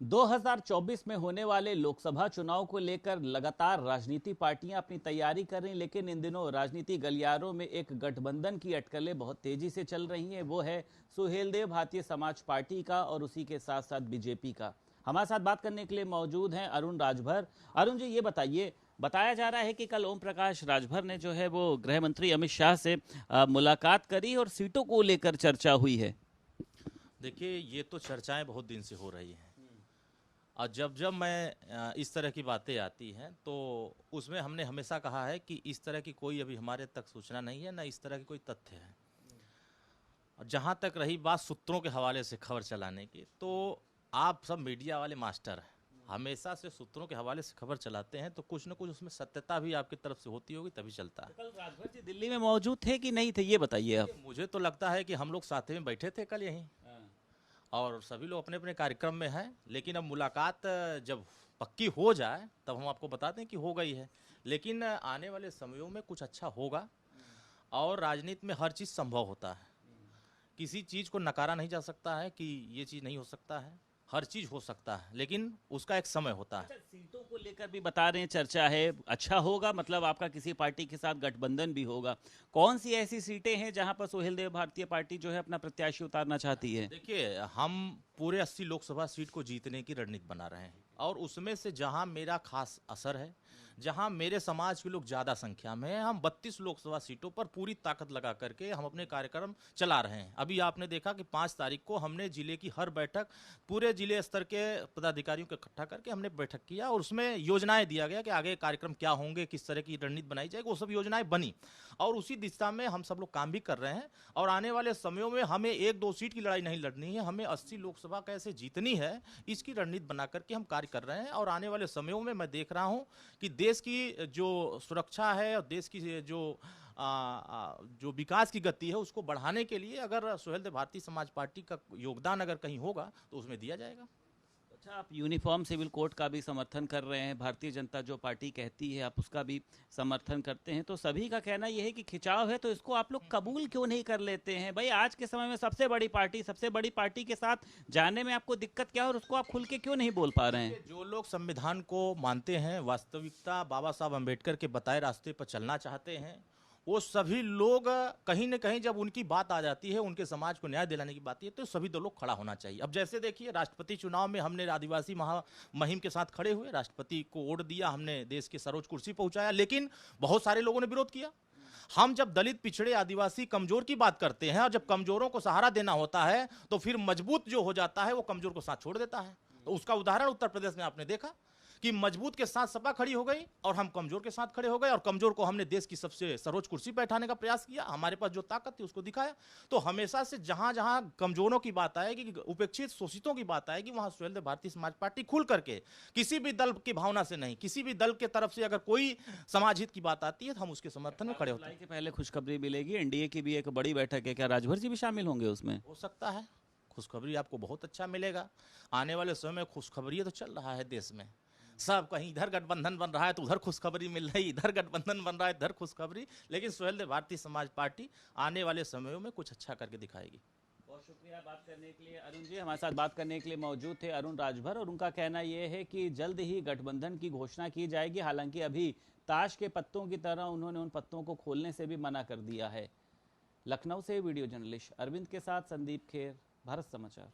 2024 में होने वाले लोकसभा चुनाव को लेकर लगातार राजनीति पार्टियां अपनी तैयारी कर रही, लेकिन इन दिनों राजनीति गलियारों में एक गठबंधन की अटकलें बहुत तेजी से चल रही हैं। वो है सुहेलदेव भारतीय समाज पार्टी का और उसी के साथ साथ बीजेपी का। हमारे साथ बात करने के लिए मौजूद हैं अरुण राजभर। अरुण जी, ये बताइए, बताया जा रहा है कि कल ओम प्रकाश राजभर ने जो है वो गृह मंत्री अमित शाह से मुलाकात करी और सीटों को लेकर चर्चा हुई है। देखिए, ये तो चर्चाएं बहुत दिन से हो रही हैं और जब जब मैं इस तरह की बातें आती हैं तो उसमें हमने हमेशा कहा है कि इस तरह की कोई अभी हमारे तक सूचना नहीं है, ना इस तरह की कोई तथ्य है। और जहाँ तक रही बात सूत्रों के हवाले से खबर चलाने की, तो आप सब मीडिया वाले मास्टर हैं, हमेशा से सूत्रों के हवाले से खबर चलाते हैं तो कुछ न कुछ उसमें सत्यता भी आपकी तरफ से होती होगी, तभी चलता है। तो कल राजभर जी दिल्ली में मौजूद थे कि नहीं थे, ये बताइए आप। मुझे तो लगता है कि हम लोग साथ में बैठे थे कल यहीं और सभी लोग अपने अपने कार्यक्रम में हैं, लेकिन अब मुलाकात जब पक्की हो जाए तब हम आपको बताते हैं कि हो गई है। लेकिन आने वाले समयों में कुछ अच्छा होगा और राजनीति में हर चीज़ संभव होता है, किसी चीज़ को नकारा नहीं जा सकता है कि ये चीज़ नहीं हो सकता है, हर चीज़ हो सकता है, लेकिन उसका एक समय होता है। अच्छा, सीटों को लेकर भी बता रहे हैं, चर्चा है, अच्छा होगा, मतलब आपका किसी पार्टी के साथ गठबंधन भी होगा। कौन सी ऐसी सीटें हैं जहां पर सुहेलदेव भारतीय पार्टी जो है अपना प्रत्याशी उतारना चाहती है? देखिए, हम पूरे 80 लोकसभा सीट को जीतने की रणनीति बना रहे हैं और उसमें से जहां मेरा खास असर है, जहां मेरे समाज के लोग ज़्यादा संख्या में हैं, हम 32 लोकसभा सीटों पर पूरी ताकत लगा करके हम अपने कार्यक्रम चला रहे हैं। अभी आपने देखा कि 5 तारीख को हमने जिले की हर बैठक, पूरे जिले स्तर के पदाधिकारियों को इकट्ठा करके हमने बैठक किया और उसमें योजनाएं दिया गया कि आगे कार्यक्रम क्या होंगे, किस तरह की रणनीति बनाई जाएगी, वो सब योजनाएं बनी और उसी दिशा में हम सब लोग काम भी कर रहे हैं। और आने वाले समयों में हमें 1-2 सीट की लड़ाई नहीं लड़नी है, हमें 80 लोकसभा कैसे जीतनी है, इसकी रणनीति बना करके हम कार्य कर रहे हैं। और आने वाले समयों में मैं देख रहा हूं कि देश की जो सुरक्षा है और देश की जो विकास की गति है उसको बढ़ाने के लिए अगर सुहेलदेव भारतीय समाज पार्टी का योगदान अगर कहीं होगा तो उसमें दिया जाएगा। अच्छा, आप यूनिफॉर्म सिविल कोड का भी समर्थन कर रहे हैं, भारतीय जनता जो पार्टी कहती है आप उसका भी समर्थन करते हैं, तो सभी का कहना यह है कि खिंचाव है, तो इसको आप लोग कबूल क्यों नहीं कर लेते हैं? भाई, आज के समय में सबसे बड़ी पार्टी के साथ जाने में आपको दिक्कत क्या है और उसको आप खुल के क्यों नहीं बोल पा रहे हैं? जो लोग संविधान को मानते हैं, वास्तविकता बाबा साहब अम्बेडकर के बताए रास्ते पर चलना चाहते हैं, वो सभी लोग कहीं न कहीं जब उनकी बात आ जाती है, उनके समाज को न्याय दिलाने की बात आती है, तो सभी दो लोग खड़ा होना चाहिए। अब जैसे देखिए, राष्ट्रपति चुनाव में हमने आदिवासी मुहिम के साथ खड़े हुए, राष्ट्रपति को वोट दिया, हमने देश की सर्वोच्च कुर्सी पहुंचाया, लेकिन बहुत सारे लोगों ने विरोध किया। हम जब दलित, पिछड़े, आदिवासी, कमजोर की बात करते हैं और जब कमजोरों को सहारा देना होता है तो फिर मजबूत जो हो जाता है वो कमजोर को साथ छोड़ देता है। तो उसका उदाहरण उत्तर प्रदेश में आपने देखा कि मजबूत के साथ सपा खड़ी हो गई और हम कमजोर के साथ खड़े हो गए और कमजोर को हमने देश की सबसे सर्वोच्च कुर्सी पर बैठाने का प्रयास किया, हमारे पास जो ताकत थी उसको दिखाया। तो हमेशा से जहां जहां कमजोरों की बात आएगी, उपेक्षित, शोषितों की बात आएगी, वहां सुहेलदेव भारतीय समाज पार्टी खुल करके, किसी भी दल की भावना से नहीं, किसी भी दल के तरफ से अगर कोई समाज हित की बात आती है तो हम उसके समर्थन में खड़े होते हैं। जुलाई के पहले खुशखबरी मिलेगी, एनडीए की भी एक बड़ी बैठक है, क्या राजभर जी भी शामिल होंगे उसमें? हो सकता है, खुशखबरी आपको बहुत अच्छा मिलेगा। आने वाले समय में खुशखबरी तो चल रहा है देश में, सब कहीं इधर गठबंधन बन रहा है तो उधर खुशखबरी मिल रही, इधर गठबंधन बन रहा है इधर खुशखबरी, लेकिन सुहेलदेव भारतीय समाज पार्टी आने वाले समयों में कुछ अच्छा करके दिखाएगी। बहुत शुक्रिया बात करने के लिए अरुण जी। हमारे साथ बात करने के लिए मौजूद थे अरुण राजभर और उनका कहना यह है कि जल्द ही गठबंधन की घोषणा की जाएगी। हालांकि अभी ताश के पत्तों की तरह उन्होंने उन पत्तों को खोलने से भी मना कर दिया है। लखनऊ से वीडियो जर्नलिस्ट अरविंद के साथ संदीप खेर, भारत समाचार।